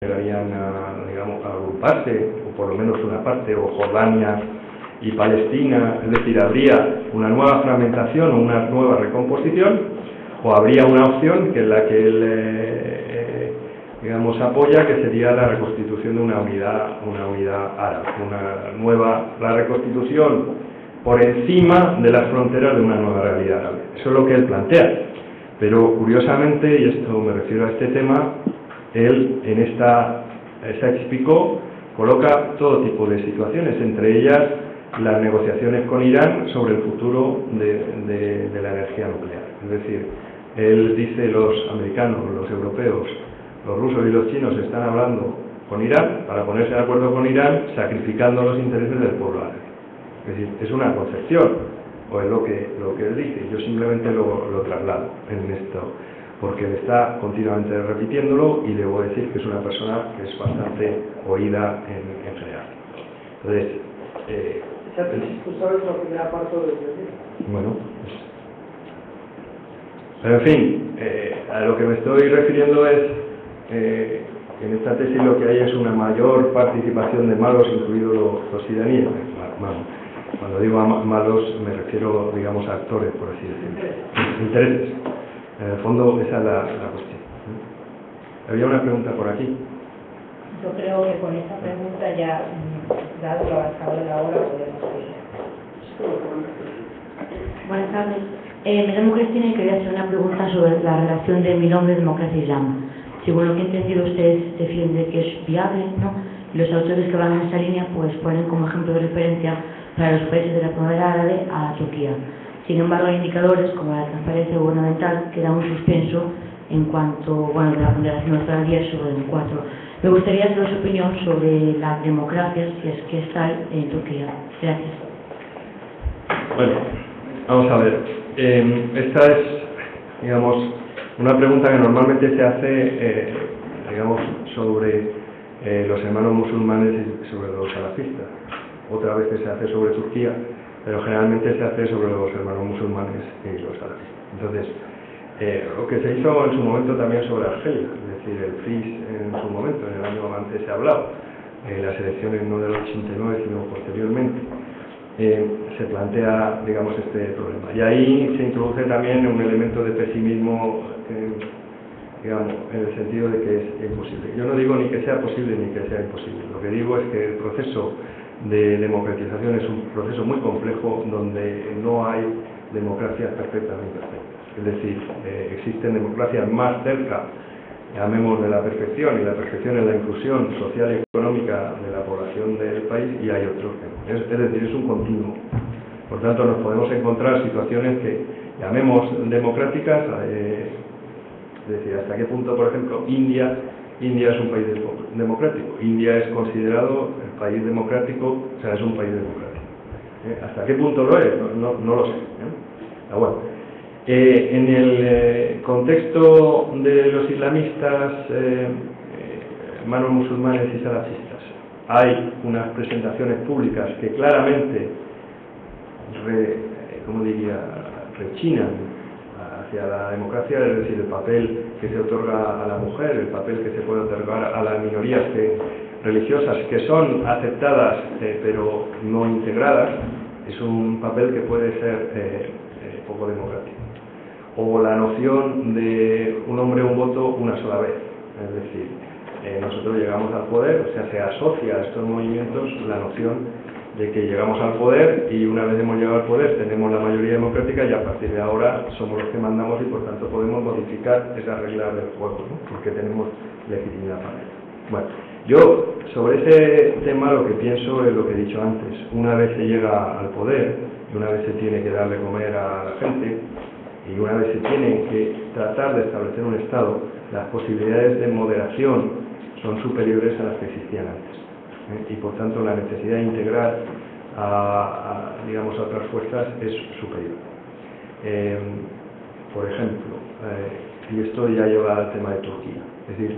llegarían digamos, a agruparse, o por lo menos una parte, o Jordania y Palestina, es decir, habría una nueva fragmentación o una nueva recomposición, o habría una opción que es la que él digamos, apoya, que sería la reconstitución de una unidad árabe, la reconstitución por encima de las fronteras de una nueva realidad árabe. Eso es lo que él plantea. Pero curiosamente, y esto me refiero a este tema, él en esta Sykes-Picot coloca todo tipo de situaciones, entre ellas las negociaciones con Irán sobre el futuro de la energía nuclear. Es decir, él dice los americanos, los europeos, los rusos y los chinos están hablando con Irán para ponerse de acuerdo con Irán, sacrificando los intereses del pueblo árabe. Es decir, es una concepción, o es lo que él dice. Yo simplemente lo traslado en esto, porque él está continuamente repitiéndolo y debo decir que es una persona que es bastante oída en general. Entonces, ¿tú sabes la primera parte del tesis? Bueno, pero en fin, a lo que me estoy refiriendo es en esta tesis lo que hay es una mayor participación de malos, incluidos los iraníes. Cuando digo malos me refiero, digamos, a actores, por así decirlo. Intereses. En el fondo esa es la cuestión. Había una pregunta por aquí. Yo creo que con esta pregunta ya, dado lo avanzado de la hora, podemos seguir. Buenas tardes. Me llamo Cristina y quería hacer una pregunta sobre la relación de mi nombre, democracia e islam. Según lo que he entendido, ustedes defienden que es viable, ¿no? Y los autores que van en esa línea pues ponen como ejemplo de referencia para los países de la primavera árabe a Turquía. Sin embargo, hay indicadores como la transparencia gubernamental que dan un suspenso en cuanto, bueno, de la ponderación nuestra 10 sobre el 4. Me gustaría saber su opinión sobre la democracia, si es que está en Turquía. Gracias. Bueno, vamos a ver. Esta es, digamos, una pregunta que normalmente se hace, digamos, sobre los hermanos musulmanes y sobre los salafistas. Otra vez se hace sobre Turquía, pero generalmente se hace sobre los hermanos musulmanes y los salafistas. Entonces, lo que se hizo en su momento también sobre Argelia, es decir, el FIS en su momento, en el año antes se ha hablado, las elecciones no del 89 sino posteriormente, se plantea, digamos, este problema. Y ahí se introduce también un elemento de pesimismo, digamos, en el sentido de que es imposible. Yo no digo ni que sea posible ni que sea imposible. Lo que digo es que el proceso de democratización es un proceso muy complejo donde no hay democracias perfectas ni perfectas. Es decir, existen democracias más cerca, llamemos, de la perfección, y la perfección es la inclusión social y económica de la población del país, y hay otros que no. Es decir, es un continuo. Por tanto, nos podemos encontrar situaciones que llamemos democráticas, es decir, hasta qué punto, por ejemplo, India es un país democrático. India es considerado el país democrático, o sea, es un país democrático. ¿Hasta qué punto lo es? No lo sé. Pero bueno. En el contexto de los islamistas, hermanos musulmanes y salafistas, hay unas presentaciones públicas que claramente, rechinan hacia la democracia, es decir, el papel que se otorga a la mujer, el papel que se puede otorgar a las minorías religiosas, que son aceptadas pero no integradas, es un papel que puede ser poco democrático. O la noción de un hombre, un voto, una sola vez. Es decir, nosotros llegamos al poder, o sea, se asocia a estos movimientos la noción de que llegamos al poder y una vez hemos llegado al poder tenemos la mayoría democrática y a partir de ahora somos los que mandamos y por tanto podemos modificar esas reglas del juego, ¿no? Porque tenemos legitimidad para ello. Bueno, yo sobre ese tema lo que pienso es lo que he dicho antes. Una vez se llega al poder y una vez se tiene que dar de comer a la gente, y una vez se tiene que tratar de establecer un Estado, las posibilidades de moderación son superiores a las que existían antes. Y por tanto la necesidad de integrar digamos, a otras fuerzas es superior. Por ejemplo, y esto ya lleva al tema de Turquía. Es decir,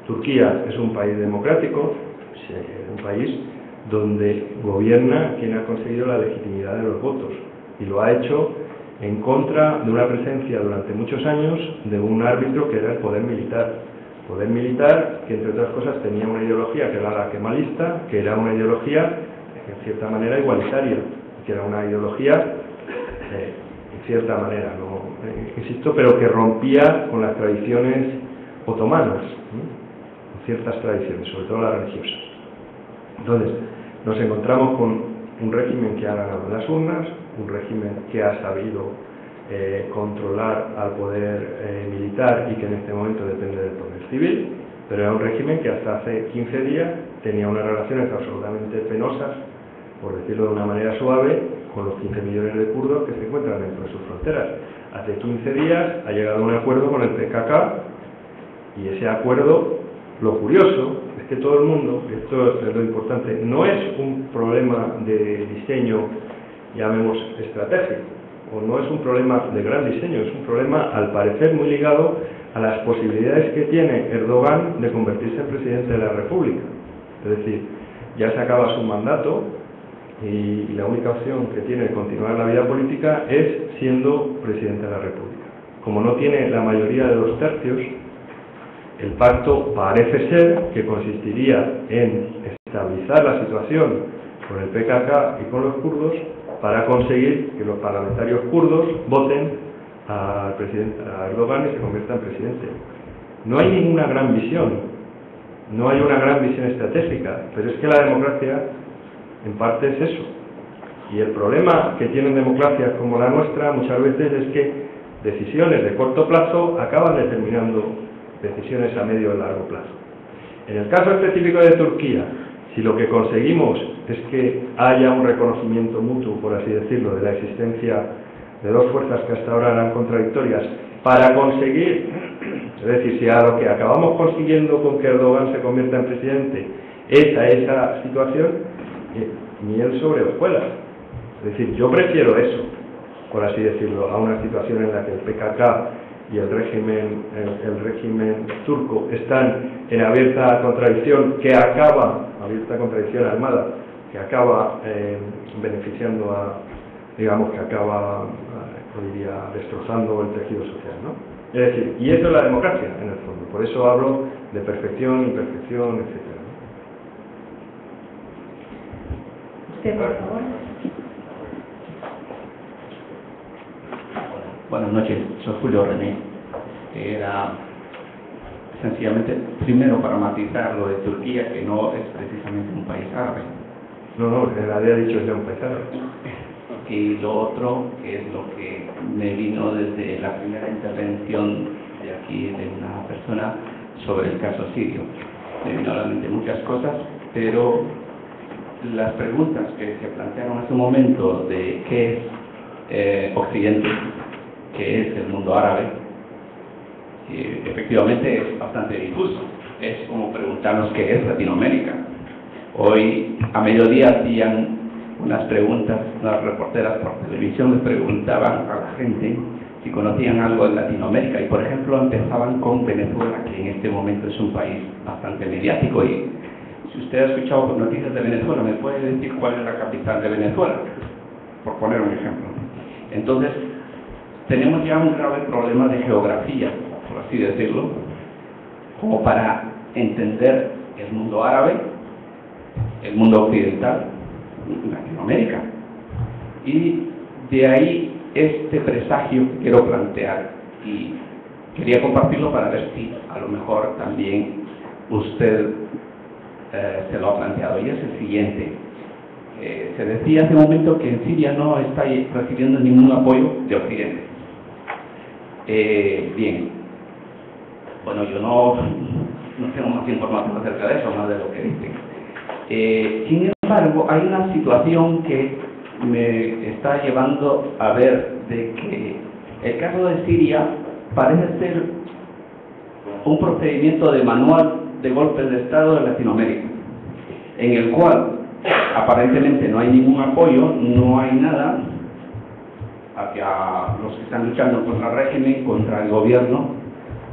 Turquía es un país democrático, un país donde gobierna quien ha conseguido la legitimidad de los votos, y lo ha hecho en contra de una presencia durante muchos años de un árbitro que era el poder militar. poder militar, que entre otras cosas tenía una ideología que era la kemalista, que era una ideología en cierta manera igualitaria, que era una ideología en cierta manera, no insisto, pero que rompía con las tradiciones otomanas, con ciertas tradiciones, sobre todo las religiosas. Entonces, nos encontramos con un régimen que ha ganado en las urnas, un régimen que ha sabido controlar al poder militar y que en este momento depende del poder civil, pero era un régimen que hasta hace 15 días tenía unas relaciones absolutamente penosas, por decirlo de una manera suave, con los 15 millones de kurdos que se encuentran dentro de sus fronteras. Hace 15 días ha llegado a un acuerdo con el PKK y ese acuerdo, lo curioso es que todo el mundo, esto es lo importante, no es un problema de diseño, llamemos estratégico, o no es un problema de gran diseño, es un problema al parecer muy ligado a las posibilidades que tiene Erdogan de convertirse en presidente de la República. Es decir, ya se acaba su mandato y la única opción que tiene de continuar la vida política es siendo presidente de la República. Como no tiene la mayoría de 2 tercios, el pacto parece ser que consistiría en estabilizar la situación con el PKK y con los kurdos para conseguir que los parlamentarios kurdos voten al presidente, a Erdogan, y se convierta en presidente. No hay ninguna gran visión, no hay una gran visión estratégica, pero es que la democracia en parte es eso. Y el problema que tienen democracias como la nuestra muchas veces es que decisiones de corto plazo acaban determinando decisiones a medio y largo plazo. En el caso específico de Turquía, si lo que conseguimos es que haya un reconocimiento mutuo, por así decirlo, de la existencia de 2 fuerzas que hasta ahora eran contradictorias, para conseguir, es decir, si a lo que acabamos consiguiendo con que Erdogan se convierta en presidente es a esa situación, miel sobre hojuelas. Es decir, yo prefiero eso, por así decirlo, a una situación en la que el PKK y el régimen turco están en abierta contradicción armada, que acaba beneficiando a, digamos, que acaba, diría, destrozando el tejido social, ¿no? Es decir, y eso es la democracia, en el fondo. Por eso hablo de perfección, imperfección, etcétera, ¿no? Usted, por favor. Buenas noches, soy Julio René. Era sencillamente, primero para matizar lo de Turquía, que no es precisamente un país árabe. No, nadie ha dicho que sea un país árabe. Y lo otro, que es lo que me vino desde la primera intervención de aquí de una persona sobre el caso sirio. Me vino a la mente muchas cosas, pero las preguntas que se plantearon hace un momento de qué es Occidente, qué es el mundo árabe, efectivamente es bastante difuso. Es como preguntarnos qué es Latinoamérica. Hoy a mediodía hacían unas preguntas, las reporteras por televisión les preguntaban a la gente si conocían algo de Latinoamérica y por ejemplo empezaban con Venezuela, que en este momento es un país bastante mediático. Y si usted ha escuchado noticias de Venezuela, ¿me puede decir cuál es la capital de Venezuela? Por poner un ejemplo. Entonces, tenemos ya un grave problema de geografía, por así decirlo, como para entender el mundo árabe, el mundo occidental, Latinoamérica. Y de ahí este presagio que quiero plantear y quería compartirlo para ver si a lo mejor también usted se lo ha planteado, y es el siguiente. Se decía hace un momento que en Siria no está recibiendo ningún apoyo de Occidente. Bien, bueno, yo no tengo más información acerca de eso, más de lo que dicen. Sin embargo, hay una situación que me está llevando a ver de que el caso de Siria parece ser un procedimiento de manual de golpes de Estado de Latinoamérica, en el cual aparentemente no hay ningún apoyo, no hay nada hacia los que están luchando contra el régimen, contra el gobierno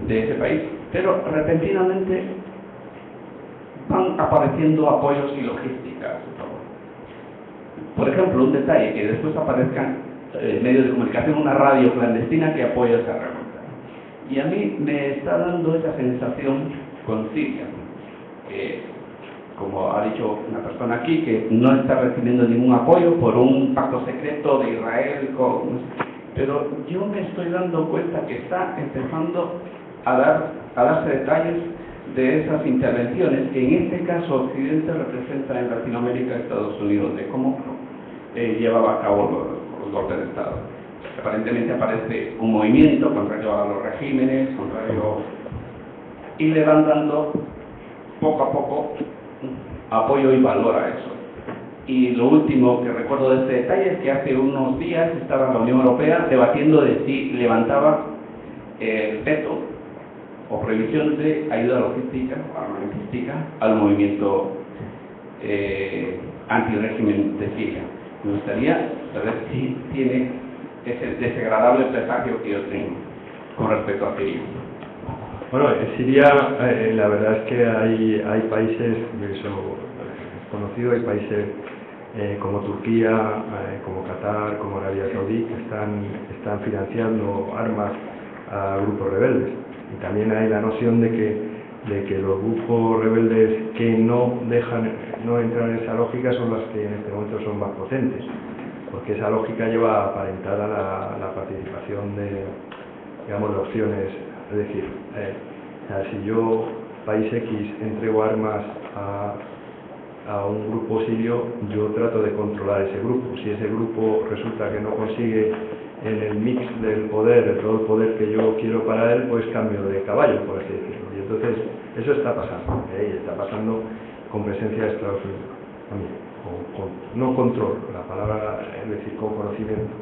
de ese país, pero repentinamente van apareciendo apoyos y logísticas. Por ejemplo, un detalle, que después aparezcan medios de comunicación, una radio clandestina que apoya esa revuelta. Y a mí me está dando esa sensación con Siria. Como ha dicho una persona aquí, que no está recibiendo ningún apoyo por un pacto secreto de Israel pero yo me estoy dando cuenta que está empezando a darse detalles de esas intervenciones que en este caso Occidente representa en Latinoamérica, Estados Unidos, de cómo llevaba a cabo los golpes de Estado. Aparentemente aparece un movimiento contrario a los regímenes, y le van dando poco a poco apoyo y valor a eso. Y lo último que recuerdo de este detalle es que hace unos días estaba la Unión Europea debatiendo de si levantaba el veto o prohibición de ayuda logística o armamentística al movimiento antirrégimen de Siria. Me gustaría saber si tiene ese desagradable presagio que yo tengo con respecto a Siria. Bueno, en Siria la verdad es que hay países, eso es conocido, hay países como Turquía, como Qatar, como Arabia Saudí, que están financiando armas a grupos rebeldes. Y también hay la noción de que los grupos rebeldes que no entran en esa lógica son las que en este momento son más potentes, porque esa lógica lleva aparentada la participación de opciones. Es decir, si yo, país X, entrego armas a un grupo sirio, yo trato de controlar ese grupo. Si ese grupo resulta que no consigue en el mix del poder, todo el poder que yo quiero para él, pues cambio de caballo, por así decirlo. Y entonces, eso está pasando, y está pasando con presencia de Estados Unidos también, no control, la palabra, es decir, con conocimiento.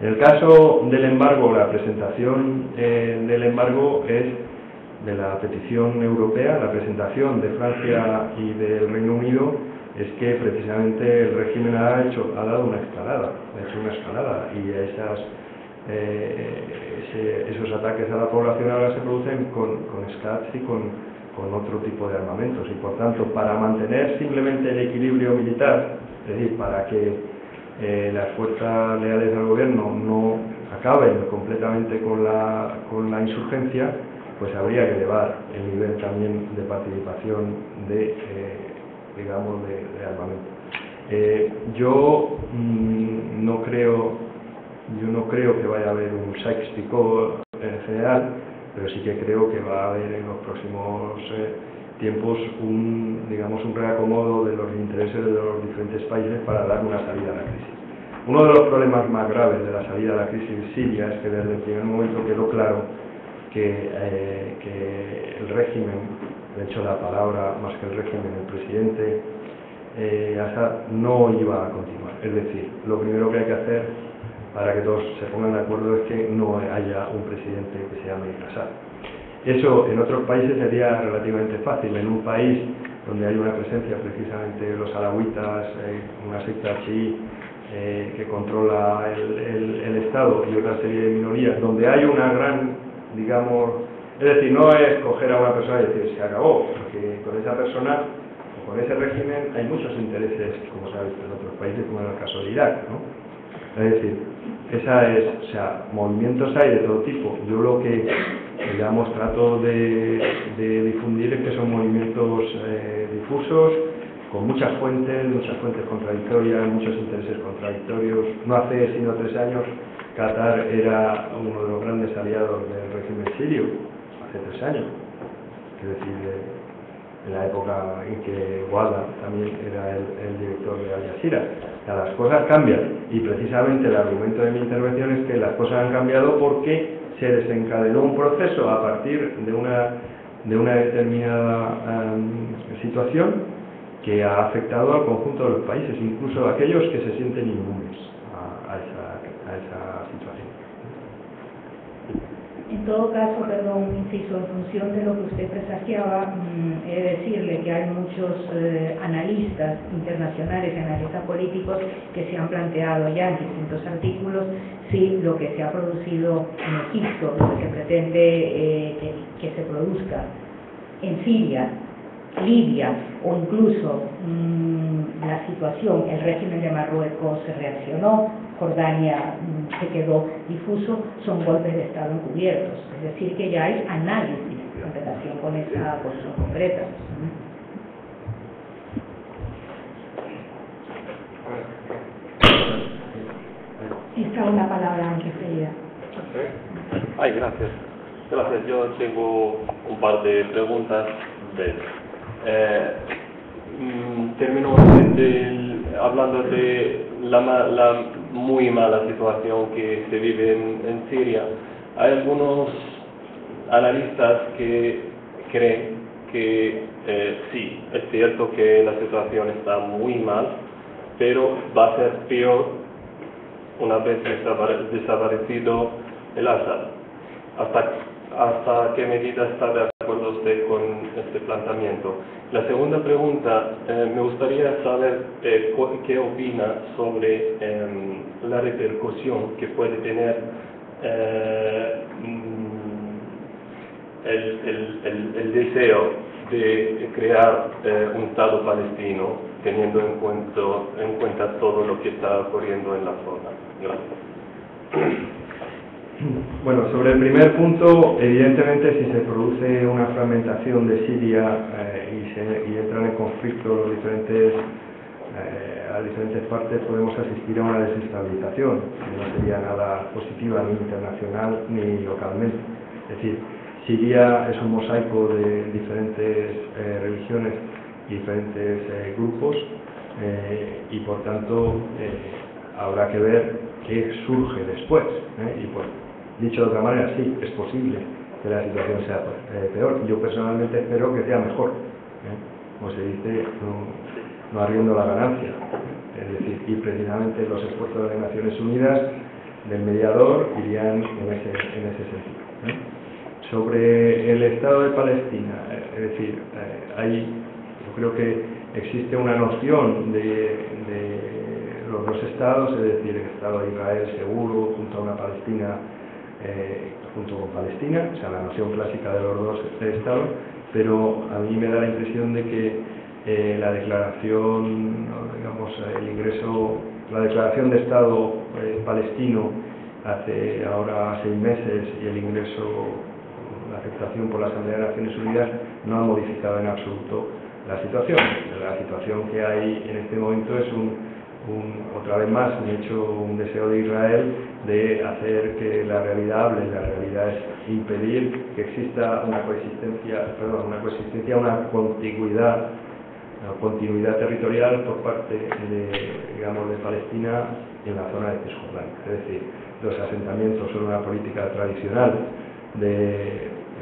En el caso del embargo, la presentación del embargo es de la petición europea, la presentación de Francia y del Reino Unido es que precisamente el régimen ha dado una escalada, y esos ataques a la población ahora se producen con SCADs y con otro tipo de armamentos, y por tanto, para mantener simplemente el equilibrio militar, es decir, para que las fuerzas leales al gobierno no acaben completamente con la insurgencia, pues habría que elevar el nivel también de participación de armamento. Yo no creo que vaya a haber un Sykes-Picot en general, pero sí que creo que va a haber en los próximos tiempos un reacomodo de los intereses de los diferentes países para dar una salida a la crisis. Uno de los problemas más graves de la salida a la crisis siria es que desde el primer momento quedó claro que el régimen, de hecho la palabra más que el régimen, el presidente Assad, no iba a continuar. Es decir, lo primero que hay que hacer para que todos se pongan de acuerdo es que no haya un presidente que se llame Assad. Eso en otros países sería relativamente fácil. En un país donde hay una presencia precisamente de los alawitas, una secta chií que controla el Estado, y otra serie de minorías, donde hay una gran, es decir, no es coger a una persona y decir se acabó, porque con esa persona o con ese régimen hay muchos intereses, como se ha visto en otros países, como en el caso de Irak, ¿no? Es decir, movimientos hay de todo tipo. Yo lo que trato de difundir es que son movimientos difusos, con muchas fuentes contradictorias, muchos intereses contradictorios. No hace sino 3 años Qatar era uno de los grandes aliados del régimen sirio, hace 3 años, es decir, en la época en que Wada también era el director de Al Jazeera. Las cosas cambian, y precisamente el argumento de mi intervención es que las cosas han cambiado porque se desencadenó un proceso a partir de una determinada situación que ha afectado al conjunto de los países, incluso a aquellos que se sienten inmunes a esa situación. En todo caso, perdón, un inciso, en función de lo que usted presagiaba, he de decirle que hay muchos analistas internacionales y analistas políticos que se han planteado ya en distintos artículos si lo que se ha producido en Egipto, lo que se pretende que se produzca en Siria, Libia o incluso la situación, el régimen de Marruecos se reaccionó, Jordania se quedó difuso, son golpes de Estado encubiertos. Es decir, que ya hay análisis en relación con esa cuestión concreta. Está una palabra antes de ella. Ay, gracias. Gracias. Yo tengo un par de preguntas. Termino hablando de la muy mala situación que se vive en Siria. Hay algunos analistas que creen que sí, es cierto que la situación está muy mal, pero va a ser peor una vez desaparecido el Assad. ¿Hasta qué medida está de acuerdo usted con este planteamiento? La segunda pregunta, me gustaría saber qué opina sobre la repercusión que puede tener el deseo de crear un Estado palestino, teniendo en cuenta todo lo que está ocurriendo en la zona. Gracias. Bueno, sobre el primer punto, evidentemente si se produce una fragmentación de Siria y entran en conflicto las diferentes partes, podemos asistir a una desestabilización, que no sería nada positiva ni internacional ni localmente. Es decir, Siria es un mosaico de diferentes religiones y diferentes grupos y por tanto habrá que ver qué surge después. Y pues, dicho de otra manera, sí, es posible que la situación sea peor. Yo personalmente espero que sea mejor. Como se dice, no arriendo la ganancia. Es decir, y precisamente los esfuerzos de Naciones Unidas, del mediador, irían en ese sentido. Sobre el Estado de Palestina, es decir, yo creo que existe una noción de los dos estados, es decir, el Estado de Israel seguro junto a una Palestina, junto con Palestina, o sea, la noción clásica de los dos estados, pero a mí me da la impresión de que la declaración, digamos, la declaración de Estado palestino hace ahora 6 meses y el ingreso, la aceptación por la Asamblea de Naciones Unidas no ha modificado en absoluto la situación. La situación que hay en este momento es otra vez más un deseo de Israel de hacer que la realidad hable. La realidad es impedir que exista una continuidad territorial por parte de Palestina en la zona de Cisjordania. Es decir, los asentamientos son una política tradicional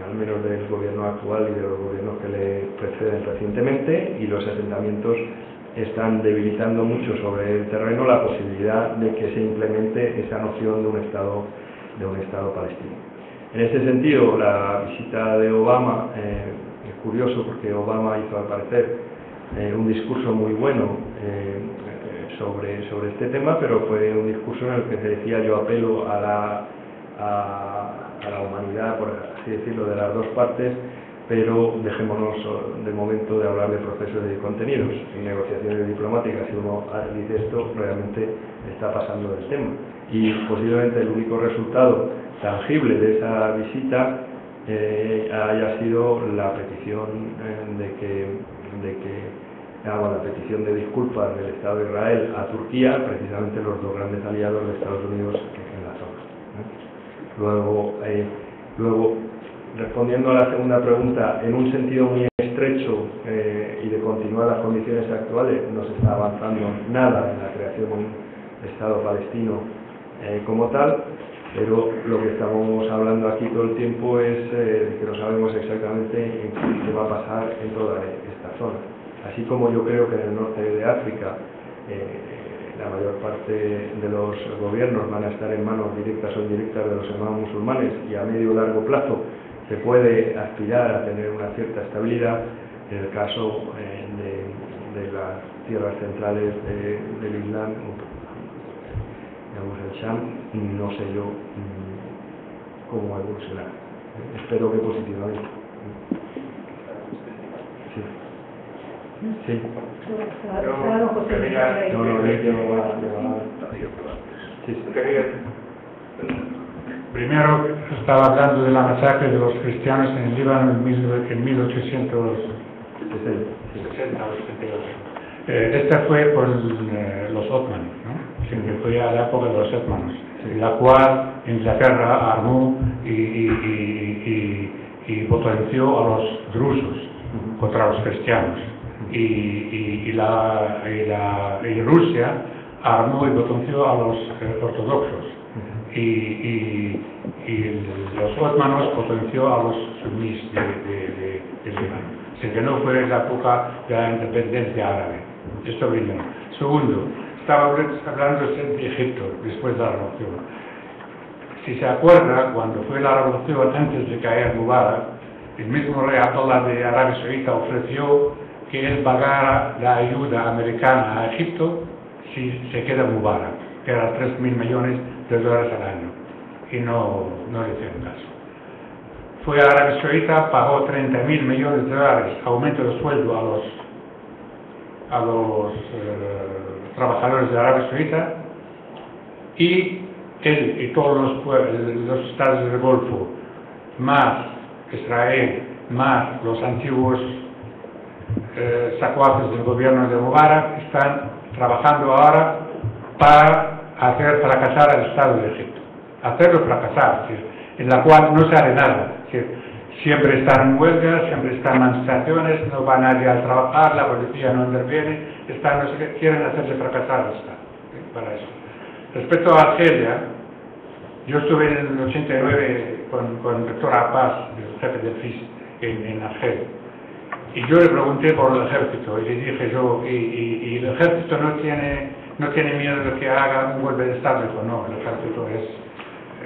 al menos del gobierno actual y de los gobiernos que le preceden recientemente, y los asentamientos están debilitando mucho sobre el terreno la posibilidad de que se implemente esa noción de un Estado palestino. En ese sentido, la visita de Obama es curioso porque Obama hizo al parecer un discurso muy bueno sobre este tema, pero fue un discurso en el que se decía: yo apelo a la humanidad, por así decirlo, de las dos partes, pero dejémonos de momento de hablar de procesos y de contenidos. En negociaciones diplomáticas, si uno dice esto, realmente está pasando del tema. Y posiblemente el único resultado tangible de esa visita haya sido la petición la petición de disculpas del Estado de Israel a Turquía, precisamente los dos grandes aliados de Estados Unidos en la zona. Luego, respondiendo a la segunda pregunta, en un sentido muy estrecho y de continuar las condiciones actuales, no se está avanzando nada en la creación de un Estado palestino como tal, pero lo que estamos hablando aquí todo el tiempo es que no sabemos exactamente qué va a pasar en toda esta zona. Así como yo creo que en el norte de África la mayor parte de los gobiernos van a estar en manos directas o indirectas de los hermanos musulmanes, y a medio o largo plazo se puede aspirar a tener una cierta estabilidad. En el caso de las tierras centrales del Islam, digamos el Sham, no sé yo cómo evolucionar. Espero que positivamente. Sí. Sí. Quería Primero estaba hablando de la masacre de los cristianos en el Líbano en 1860 o 88. Esta fue por los otomanos, ¿no? Que fue a la época de los otomanos, en la cual Inglaterra armó y potenció a los drusos contra los cristianos. Y Rusia armó y potenció a los ortodoxos. Y los otomanos potenció a los suníes de Líbano. Así que no fue la época de la independencia árabe. Esto primero. Segundo, estaba hablando de Egipto después de la revolución. Si se acuerda, cuando fue la revolución antes de caer Mubarak, el mismo rey Abdullah de Arabia Saudita ofreció que él pagara la ayuda americana a Egipto si se queda Mubarak, que era 3.000 millones de dólares al año, y no le hicieron caso. Fue a Arabia Saudita, pagó 30.000 millones de dólares, aumento de sueldo a los trabajadores de Arabia Saudita, y él y todos los estados del Golfo, más Israel, más los antiguos secuaces del gobierno de Mubarak, están trabajando ahora para hacer fracasar al Estado de Egipto, hacerlo fracasar, en la cual no se hace nada. Siempre están en huelga, siempre están en manifestaciones, no va nadie a trabajar, la policía no interviene, quieren hacerse fracasar al Estado, para eso. Respecto a Argelia, yo estuve en el 89 con el doctor Abbas, el jefe del FIS, en Argelia, y yo le pregunté por el ejército, y le dije yo, y el ejército no tiene miedo de que haga un golpe de Estado. Dijo, no, el ejército es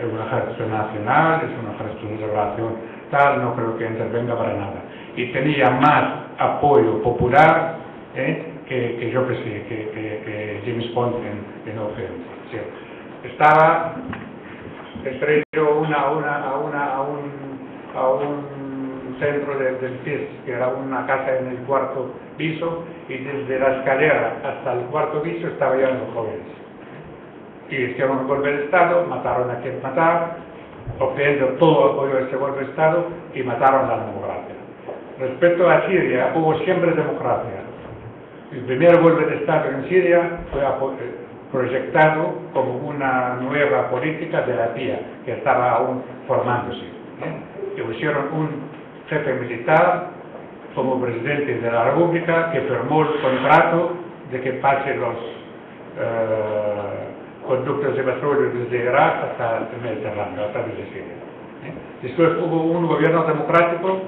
un ejército nacional, es un ejército de relación tal, no creo que intervenga para nada. Y tenía más apoyo popular que yo pensé, que James Bond en Occidente. Sí. Entré yo a un centro del FIS, que era una casa en el cuarto piso, y desde la escalera hasta el cuarto piso estaba lleno de jóvenes. Y hicieron un golpe de Estado, mataron a quien matar, obteniendo todo apoyo de ese golpe de Estado, y mataron a la democracia. Respecto a Siria, hubo siempre democracia. El primer golpe de Estado en Siria fue proyectado como una nueva política de la CIA, que estaba aún formándose. Y pusieron un jefe militar como presidente de la República, que firmó el contrato de que pase los conductos de petróleo desde Irak hasta el Mediterráneo, hasta desde Siria. Después hubo un gobierno democrático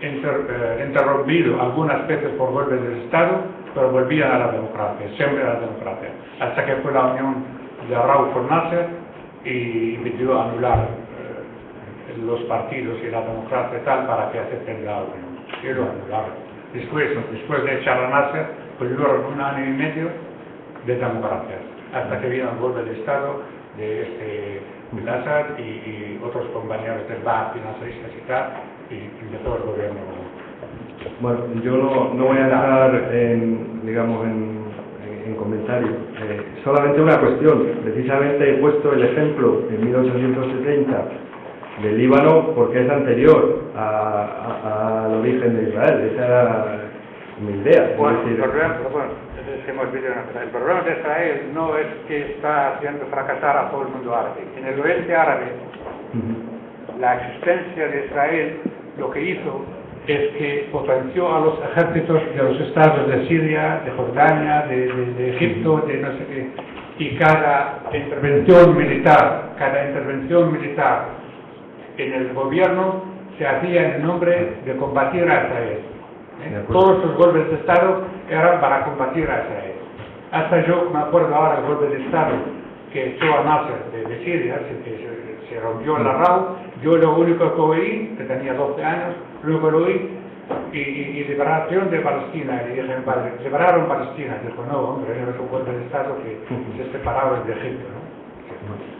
interrumpido algunas veces por golpes de Estado, pero volvían a la democracia, siempre a la democracia, hasta que fue la unión de Rauf con Nasser y pidió anular los partidos y la democracia tal para que acepten la unión. Y lo anularon. Después de echar a Nasser, volvieron 1 año y medio de democracia, hasta que vino el golpe de Estado de Assad y otros compañeros del Ba'ath financiaristas y tal, y empezó el gobierno. Bueno, yo no voy a entrar en comentario. Solamente una cuestión. Precisamente he puesto el ejemplo en 1870 del Líbano porque es anterior al origen de Israel. Esa era mi idea. Bueno, el problema de Israel no es que está haciendo fracasar a todo el mundo árabe. En el oeste árabe, la existencia de Israel lo que hizo es que potenció a los ejércitos de los estados de Siria, de Jordania, de Egipto, de no sé qué, y cada intervención militar en el gobierno se hacía en nombre de combatir a Israel. Todos los golpes de Estado eran para combatir a Israel. Hasta yo me acuerdo ahora el golpe de Estado que echó a Nasser de Siria, se rompió la RAU. Yo lo único que oí, que tenía 12 años, luego lo oí, y liberación de Palestina. Y dije, mi padre, liberaron Palestina. Dijo, no, hombre, es un golpe de Estado que se separaron de Egipto, ¿no?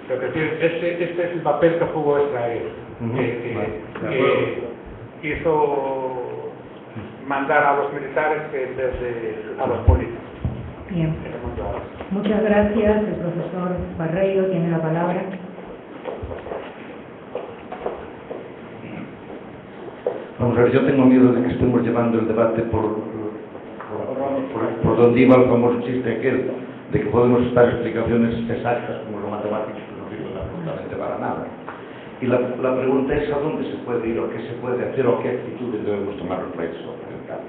Pero es decir, este es el papel que jugó Israel, que hizo mandar a los militares en vez de a los políticos. Bien. Muchas gracias. El profesor Barreiro tiene la palabra. Vamos a ver, yo tengo miedo de que estemos llevando el debate por donde iba el famoso chiste aquel, de que podemos dar explicaciones exactas como los matemáticos que no sirven absolutamente para nada. Y la pregunta es a dónde se puede ir, o qué se puede hacer, o qué actitudes debemos tomar los países occidentales.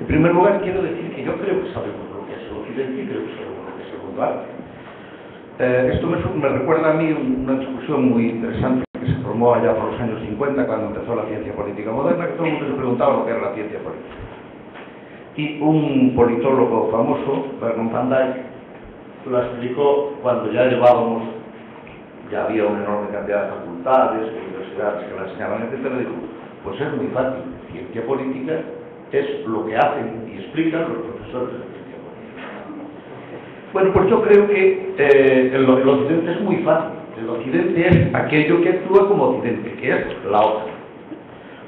En primer lugar, quiero decir que yo creo que sabemos lo que es el Occidente y creo que sabemos lo que es el mundo árabe. Esto me recuerda a mí una discusión muy interesante que se formó allá por los años 50, cuando empezó la ciencia política moderna, que todo el mundo se preguntaba lo que era la ciencia política. Y un politólogo famoso, Vernon van Dijk, lo explicó cuando ya había una enorme cantidad de facultades, universidades que la enseñaban, etc. Dijo, pues es muy fácil, ciencia política es lo que hacen y explican los profesores de ciencia política. Bueno, pues yo creo que el Occidente es muy fácil. El Occidente es aquello que actúa como Occidente, que es la OTAN,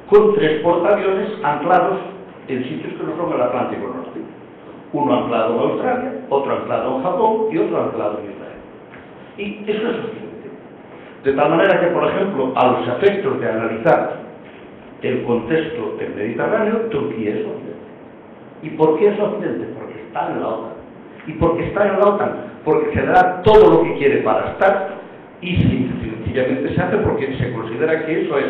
con 3 portaaviones anclados en sitios que no son el Atlántico Norte. Uno anclado en Australia, otro anclado en Japón y otro anclado en Israel. Y eso es Occidente. De tal manera que, por ejemplo, a los efectos de analizar el contexto del Mediterráneo, Turquía es Occidente. ¿Y por qué es Occidente? Porque está en la OTAN. ¿Y por qué está en la OTAN? Porque se da todo lo que quiere para estar y sencillamente se hace porque se considera que eso es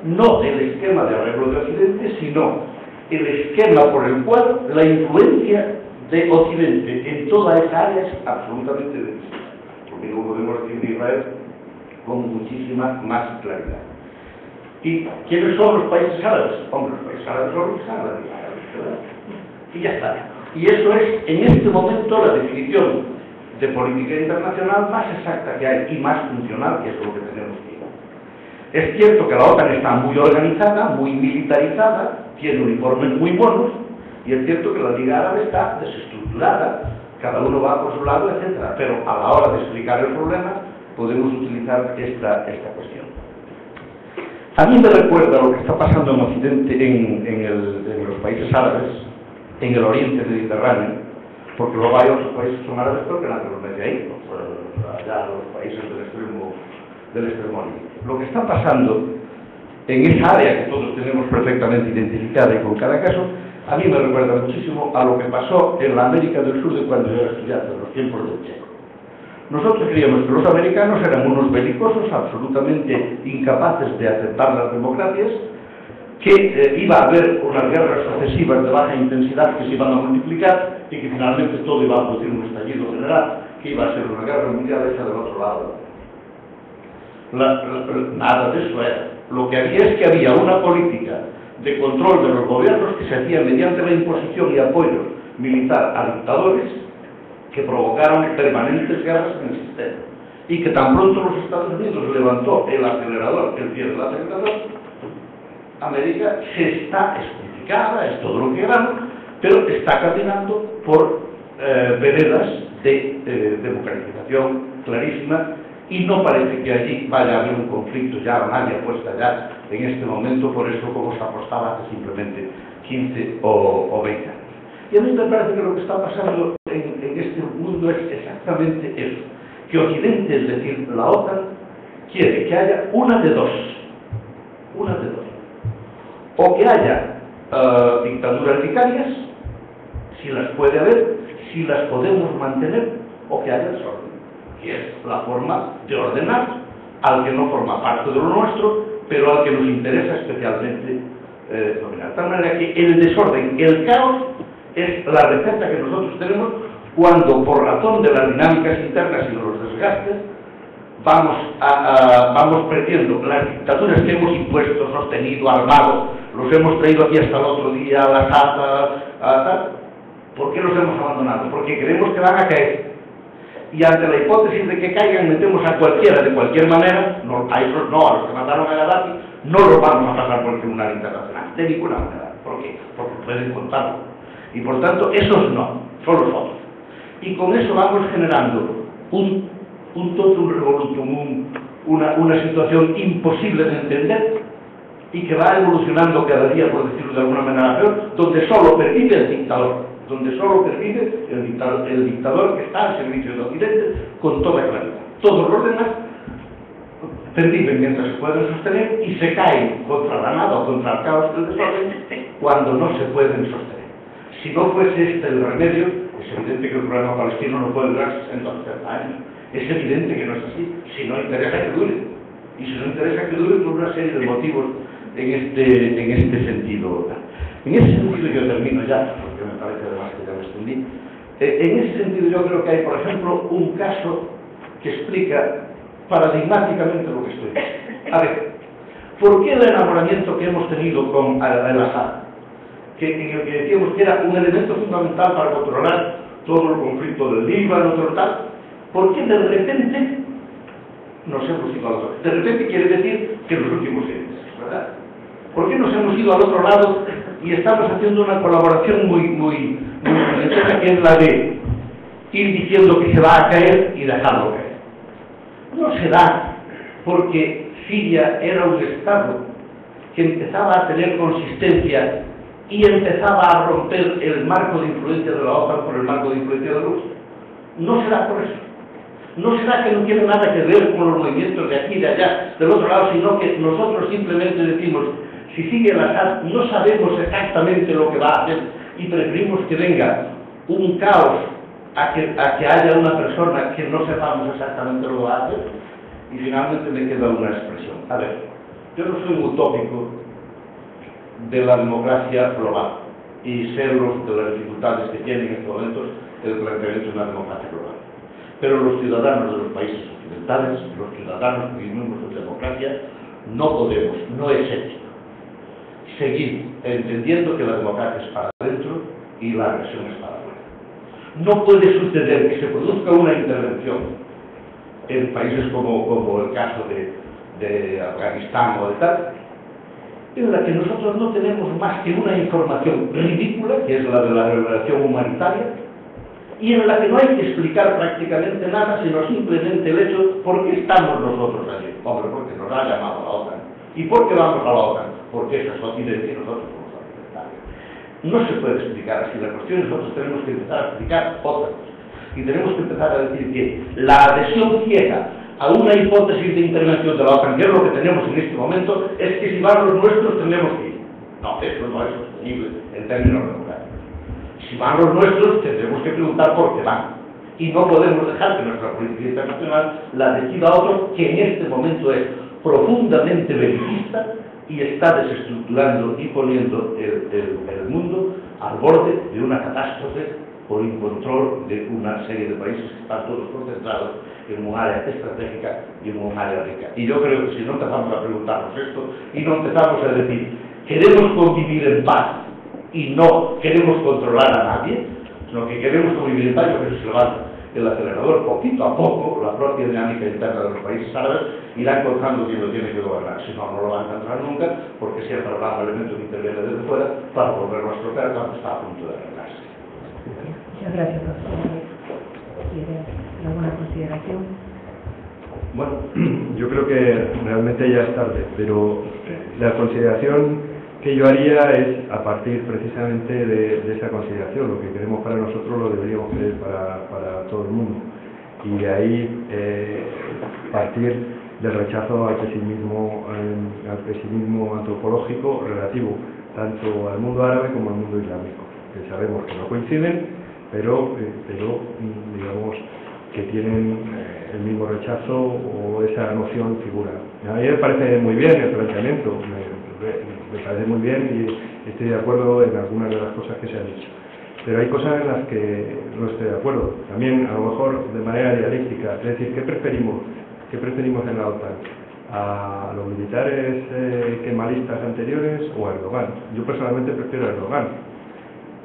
no el esquema de arreglo de Occidente, sino el esquema por el cual la influencia de Occidente en toda esa área es absolutamente decisiva. Lo mismo podemos decir de Israel con muchísima más claridad. ¿Y quiénes son los países árabes? Hombre, los países árabes son los árabes, ¿verdad? Y ya está. Y eso es, en este momento, la definición de política internacional más exacta que hay y más funcional, que es lo que tenemos que ir. Es cierto que la OTAN está muy organizada, muy militarizada, tiene uniformes muy monos, y es cierto que la Liga Árabe está desestructurada, cada uno va por su lado, etc. Pero a la hora de explicar el problema, podemos utilizar esta cuestión. A mí me recuerda lo que está pasando en Occidente, en los países árabes, en el oriente mediterráneo, porque luego hay otros países que son árabes, pero que nadie los mete ahí, allá los países del extremo oriente. Lo que está pasando en esa área que todos tenemos perfectamente identificada y con cada caso, a mí me recuerda muchísimo a lo que pasó en la América del Sur de cuando yo era estudiante, en los tiempos del Checo. Nosotros creíamos que los americanos eran unos belicosos absolutamente incapaces de aceptar las democracias, que iba a haber unas guerras sucesivas de baja intensidad que se iban a multiplicar y que finalmente todo iba a producir un estallido general, que iba a ser una guerra mundial hecha del otro lado. Nada de eso era. Lo que había es que había una política de control de los gobiernos que se hacía mediante la imposición y apoyo militar a dictadores que provocaron permanentes guerras en el sistema. Y que tan pronto los Estados Unidos levantó el acelerador, el pie del acelerador, América se está, es complicada, es todo lo que queramos, pero está caminando por veredas de democratización clarísima, y no parece que allí vaya a haber un conflicto, ya nadie apuesta ya en este momento por eso como se apostaba hace simplemente 15 o 20 años. Y a mí me parece que lo que está pasando en este mundo es exactamente eso, que Occidente, es decir, la OTAN, quiere que haya una de dos, o que haya dictaduras vicarias, si las puede haber, si las podemos mantener, o que haya desorden, que es la forma de ordenar al que no forma parte de lo nuestro, pero al que nos interesa especialmente dominar. De tal manera que el desorden, el caos, es la receta que nosotros tenemos cuando, por razón de las dinámicas internas y de los desgastes, vamos perdiendo las dictaduras que hemos impuesto, sostenido, armado, los hemos traído aquí hasta el otro día, a la tal. ¿Por qué los hemos abandonado? Porque creemos que van a caer. Y ante la hipótesis de que caigan, metemos a cualquiera de cualquier manera, a esos no, a los que mataron a Gaddafi, no los vamos a pasar por el Tribunal Internacional, de ninguna manera. ¿Por qué? Porque pueden contarlo. Y por tanto, esos no, son los otros. Y con eso vamos generando un totum revolutum, una situación imposible de entender y que va evolucionando cada día, por decirlo de alguna manera peor, donde solo pervive el dictador, el dictador que está al servicio de Occidente con toda claridad. Todos los demás perviven mientras se pueden sostener y se caen contra la nada o contra el caos del desorden cuando no se pueden sostener. Si no fuese este el remedio, es evidente que el problema palestino no puede durar 60 o 70 años. Es evidente que no es así, si no interesa que dure. Y si no interesa que dure por una serie de motivos en este sentido. En ese sentido yo termino ya, porque me parece además que ya me extendí. En ese sentido yo creo que hay, por ejemplo, un caso que explica paradigmáticamente lo que estoy diciendo. A ver, ¿por qué el enamoramiento que hemos tenido con Al-Assad, en el que decíamos que era un elemento fundamental para controlar todo el conflicto del Líbano, todo tal, ¿por qué de repente nos hemos ido al otro? De repente quiere decir que en los últimos 6 meses, ¿verdad? ¿Por qué nos hemos ido al otro lado y estamos haciendo una colaboración muy intensa, que es la de ir diciendo que se va a caer y dejarlo caer? No se da porque Siria era un Estado que empezaba a tener consistencia y empezaba a romper el marco de influencia de la OTAN por el marco de influencia de Rusia. No se da por eso. No se da que no tiene nada que ver con los movimientos de aquí y de allá, del otro lado, sino que nosotros simplemente decimos, si sigue el Assad, no sabemos exactamente lo que va a hacer y preferimos que venga un caos a que haya una persona que no sepamos exactamente lo que va a hacer. Y finalmente me queda una expresión. A ver, yo no soy un utópico de la democracia global y sé de las dificultades que tiene en estos momentos el planteamiento de una democracia global. Pero los ciudadanos de los países occidentales, los ciudadanos que vivimos en democracia, no podemos, no es ético seguir entendiendo que la democracia es para adentro y la agresión es para afuera. No puede suceder que se produzca una intervención en países como el caso de Afganistán o de tal, en la que nosotros no tenemos más que una información ridícula, que es la de la revelación humanitaria, y en la que no hay que explicar prácticamente nada, sino simplemente el hecho por qué estamos nosotros allí. Hombre, porque nos ha llamado la OTAN. ¿Y por qué vamos a la OTAN? Porque eso es Occidente y nosotros somos occidentales. No se puede explicar así la cuestión, nosotros tenemos que empezar a explicar otra cosa. Y tenemos que empezar a decir que la adhesión ciega a una hipótesis de intervención de la OTAN, que es lo que tenemos en este momento, es que si van los nuestros tenemos que ir. No, eso no es sostenible en términos democráticos. Si van los nuestros, tendremos que preguntar por qué van. Y no podemos dejar que nuestra política internacional la decida otro que en este momento es profundamente belicista y está desestructurando y poniendo el mundo al borde de una catástrofe por el control de una serie de países que están todos concentrados en un área estratégica y en un área rica. Y yo creo que si no empezamos a preguntarnos esto y no empezamos a decir queremos convivir en paz y no queremos controlar a nadie, sino que queremos convivir en paz, yo creo que se levanta el acelerador poquito a poco, la propia dinámica interna de los países árabes irá encontrando quién lo tiene que gobernar. Si no, no lo va a encontrar nunca, porque siempre habrá un elemento que interviene desde fuera para volverlo a estropear cuando está a punto de arreglarse. Muchas gracias, profesor. ¿Quiere alguna consideración? Bueno, yo creo que realmente ya es tarde, pero la consideración que yo haría es a partir precisamente de esa consideración. Lo que queremos para nosotros lo deberíamos querer para todo el mundo. Y de ahí partir del rechazo al pesimismo antropológico relativo tanto al mundo árabe como al mundo islámico, que sabemos que no coinciden, pero digamos que tienen el mismo rechazo o esa noción figura. A mí me parece muy bien el planteamiento, me parece muy bien y estoy de acuerdo en algunas de las cosas que se han dicho. Pero hay cosas en las que no estoy de acuerdo. También, a lo mejor, de manera dialéctica. Es decir, ¿qué preferimos en la OTAN? ¿A los militares kemalistas anteriores o a Erdogan? Yo personalmente prefiero a Erdogan.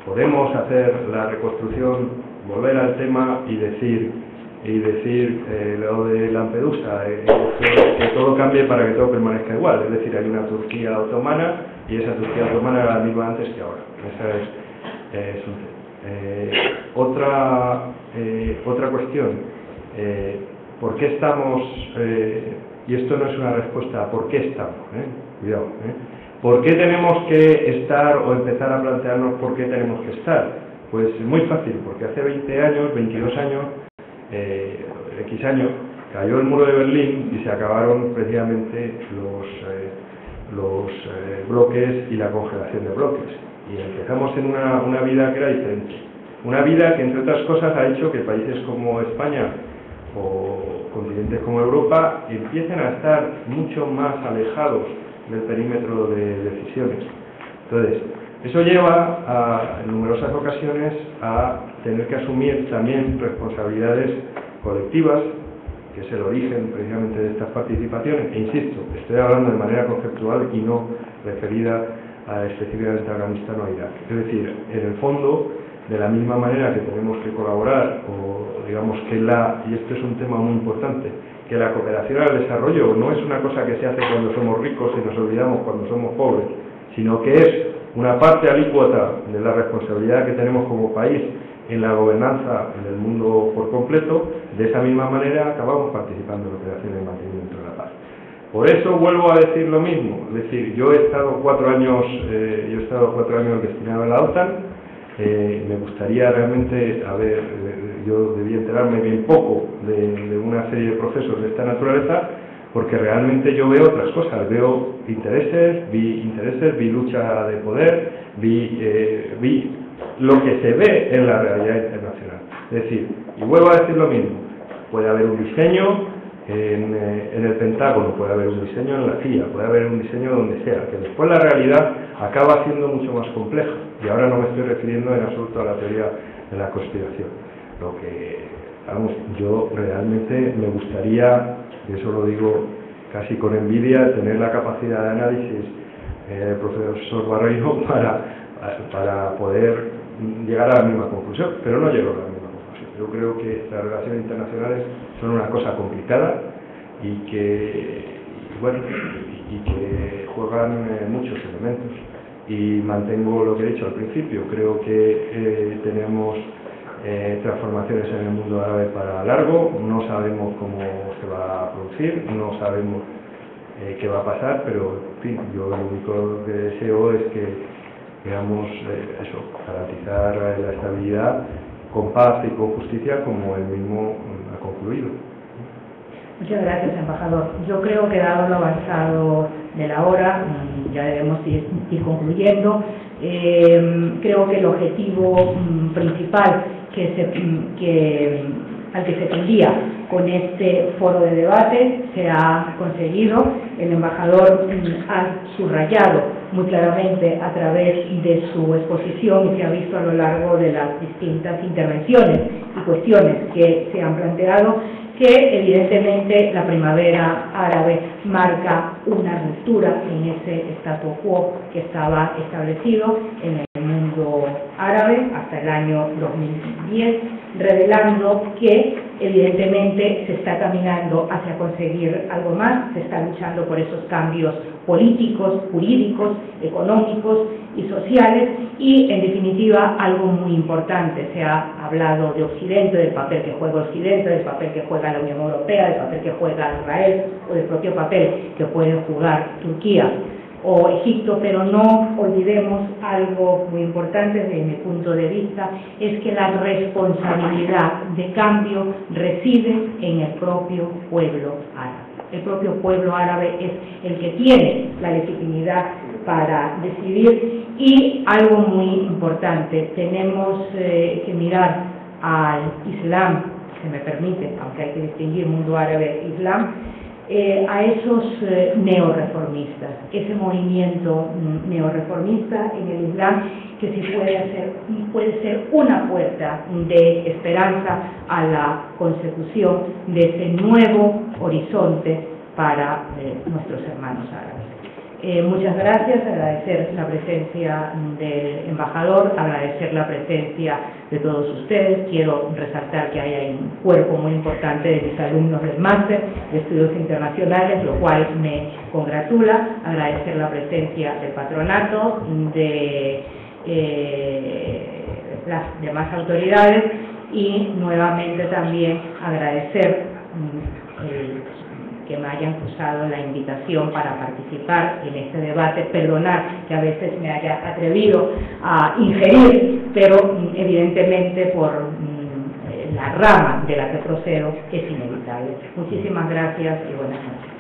Podemos hacer la reconstrucción, volver al tema y decir lo de Lampedusa, que todo cambie para que todo permanezca igual. Es decir, hay una Turquía otomana y esa Turquía otomana era la misma antes que ahora. Esa es otra cuestión. ¿Por qué estamos? Y esto no es una respuesta. ¿Por qué estamos? Cuidado. ¿Por qué tenemos que estar o empezar a plantearnos por qué tenemos que estar? Pues muy fácil, porque hace 20 años, 22 años, X años, cayó el muro de Berlín y se acabaron precisamente los bloques y la congelación de bloques. Y empezamos en una vida que era diferente. Una vida que, entre otras cosas, ha hecho que países como España o continentes como Europa empiecen a estar mucho más alejados del perímetro de decisiones. Entonces, eso lleva en numerosas ocasiones a tener que asumir también responsabilidades colectivas, que es el origen precisamente de estas participaciones. E insisto, estoy hablando de manera conceptual y no referida específicamente a Afganistán o a Irak. Es decir, en el fondo, de la misma manera que tenemos que colaborar, o digamos que y esto es un tema muy importante, que la cooperación al desarrollo no es una cosa que se hace cuando somos ricos y nos olvidamos cuando somos pobres, sino que es una parte alícuota de la responsabilidad que tenemos como país en la gobernanza del mundo por completo. De esa misma manera acabamos participando en operaciones de mantenimiento de la paz. Por eso vuelvo a decir lo mismo, es decir, yo he estado 4 años destinado a la OTAN. Me gustaría realmente yo debía enterarme bien poco de una serie de procesos de esta naturaleza, porque realmente yo veo otras cosas, vi lucha de poder, vi lo que se ve en la realidad internacional. Es decir, y vuelvo a decir lo mismo, puede haber un diseño en el Pentágono, puede haber un diseño en la CIA, puede haber un diseño donde sea, que después la realidad acaba siendo mucho más compleja. Y ahora no me estoy refiriendo en absoluto a la teoría de la conspiración. Lo que, yo realmente me gustaría, y eso lo digo casi con envidia, tener la capacidad de análisis del profesor Barreiro para poder llegar a la misma conclusión, pero no llego a la misma conclusión. Yo creo que las relaciones internacionales son una cosa complicada y que juegan muchos elementos. Y mantengo lo que he dicho al principio, creo que tenemos transformaciones en el mundo árabe para largo, no sabemos cómo se va a producir, no sabemos qué va a pasar, pero en fin, yo lo único que deseo es que digamos garantizar la estabilidad con paz y con justicia, como él mismo ha concluido. Muchas gracias, embajador. Yo creo que dado lo avanzado de la hora, ya debemos ir concluyendo. Creo que el objetivo principal al que se tendía con este foro de debate se ha conseguido. El embajador ha subrayado muy claramente a través de su exposición, y se ha visto a lo largo de las distintas intervenciones y cuestiones que se han planteado, que evidentemente la primavera árabe marca una ruptura en ese statu quo que estaba establecido en el mundo árabe hasta el año 2010, revelando que evidentemente se está caminando hacia conseguir algo más, se está luchando por esos cambios políticos, jurídicos, económicos y sociales, y en definitiva algo muy importante. Se ha hablado de Occidente, del papel que juega Occidente, del papel que juega la Unión Europea, del papel que juega Israel o del propio papel que puede jugar Turquía o Egipto, pero no olvidemos algo muy importante desde mi punto de vista, es que la responsabilidad de cambio reside en el propio pueblo árabe. El propio pueblo árabe es el que tiene la legitimidad para decidir, y algo muy importante, tenemos que mirar al Islam, se me permite, aunque hay que distinguir mundo árabe e Islam, a esos neorreformistas, ese movimiento neorreformista en el Islam, que sí puede ser una puerta de esperanza a la consecución de ese nuevo horizonte para nuestros hermanos árabes. Muchas gracias, agradecer la presencia del embajador, agradecer la presencia de todos ustedes. Quiero resaltar que hay un cuerpo muy importante de mis alumnos del máster de estudios internacionales, lo cual me congratula. Agradecer la presencia del patronato, de las demás autoridades, y nuevamente también agradecer que me hayan cruzado la invitación para participar en este debate. Perdonar que a veces me haya atrevido a ingerir, pero evidentemente por la rama de la que procedo es inevitable. Muchísimas gracias y buenas noches.